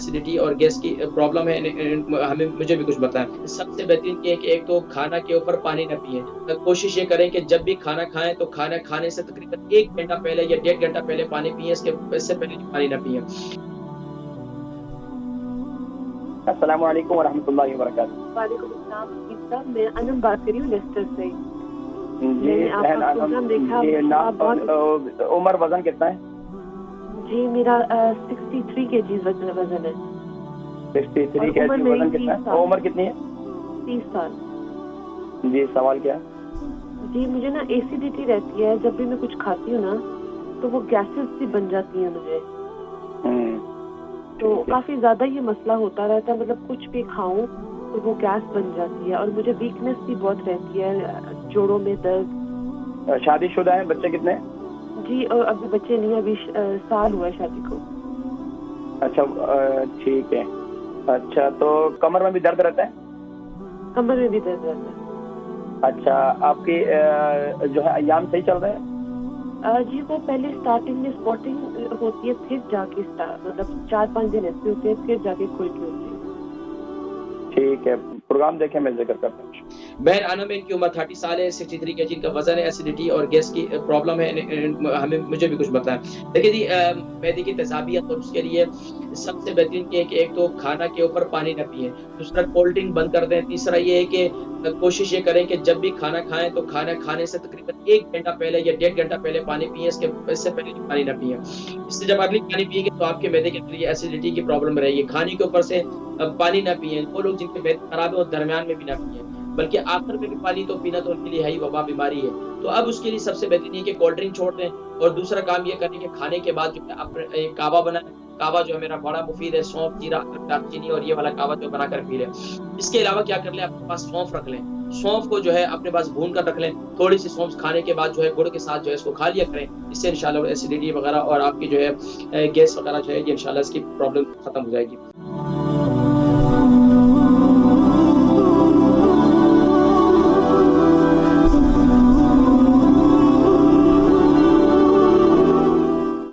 Acidity और gas की problem है, हमें मुझे भी कुछ बताएं। सबसे बेहतरीन ये है कि एक तो खाना के ऊपर पानी ना पिए। कोशिश ये करें कि जब भी खाना खाएं तो खाना खाने से तकरीबन 1 घंटा पहले या 1.5 घंटा पहले पानी पिए, इससे पहले पानी ना पिए। अस्सलामु अलैकुम वरहमतुल्लाहि वबरकातुहू। वालेकुम अस्सलाम। मैं अनम बात कर रही हूँ लेस्टर से। जी मैंने आपका प्रोग्राम देखा। आप बहुत उम्र वजन कितना है? जी मेरा 63 kg वजन है। 63 kg वजन कितना है? उम्र कितनी है? 30 साल। जी सवाल क्या? जी मुझे ना एसिडिटी रहती है, जब भी मैं कुछ खाती हूँ ना तो वो गैसेस भी बन जाती है मुझे। तो काफी ज्यादा ये मसला होता रहता है, मतलब कुछ भी खाऊं तो वो गैस बन जाती है और मुझे वीकनेस भी बहुत रहती है, जोड़ों में दर्द। शादीशुदा है? बच्चे कितने? जी अभी बच्चे नहीं, अभी साल हुआ है शादी को। अच्छा ठीक है। अच्छा तो कमर में भी दर्द रहता है? कमर में भी दर्द रहता है। अच्छा आपकी जो है अय्याम सही चल रहे हैं? जी वो पहले स्टार्टिंग में स्पॉटिंग होती है, फिर जाके मतलब 4-5 दिन ऐसे होते हैं, फिर जाके खुल के होती है। ठीक है, प्रोग्राम देखें, मैं जिक्र करता हूँ। बहन आनम, इनकी उम्र 30 साल है, 63 kg जिनका वजन है, एसिडिटी और गैस की प्रॉब्लम है, हमें मुझे भी कुछ बताएं। देखिए जी, मैदे की तेजाबियत और उसके लिए सबसे बेहतरीन ये है कि एक तो खाना के ऊपर पानी ना पिए, दूसरा कोल्ड ड्रिंक बंद कर दें, तीसरा ये है कि कोशिश ये करें कि जब भी खाना खाएं तो खाना खाने से तकरीबन 1 घंटा पहले या 1.5 घंटा पहले पानी पिए, इससे पहले पानी ना पिए। इससे जब अर्ली पानी पिएंगे तो आपके मैदे के अंदर ये एसिडिटी की प्रॉब्लम रहेगी। खाने के ऊपर से पानी ना पिए। वो लोग जिनके मैदे खराब है वो दरमियान में भी ना पिए, बल्कि आखिर में भी पानी तो पीना तो उनके लिए है ही वबा बीमारी है। तो अब उसके लिए सबसे बेहतरीन है कि कोल्ड ड्रिंक छोड़ दें, और दूसरा काम ये करें कि खाने के बाद जो है अपने एक कहवा बनाएं। कहवा जो है मेरा बड़ा मुफीद है, सौंफ, जीरा, दालचीनी और ये वाला कहवा जो बनाकर पी लें। इसके अलावा क्या कर लें, अपने पास सौंफ रख लें। सौंफ को जो है अपने पास भून कर रख लें। थोड़ी सी सौंफ खाने के बाद जो है गुड़ के साथ जो है इसको खा लिया करें। इससे इंशाल्लाह एसिडिटी वगैरह और आपकी जो है गैस वगैरह जो है इंशाल्लाह इसकी प्रॉब्लम खत्म हो जाएगी।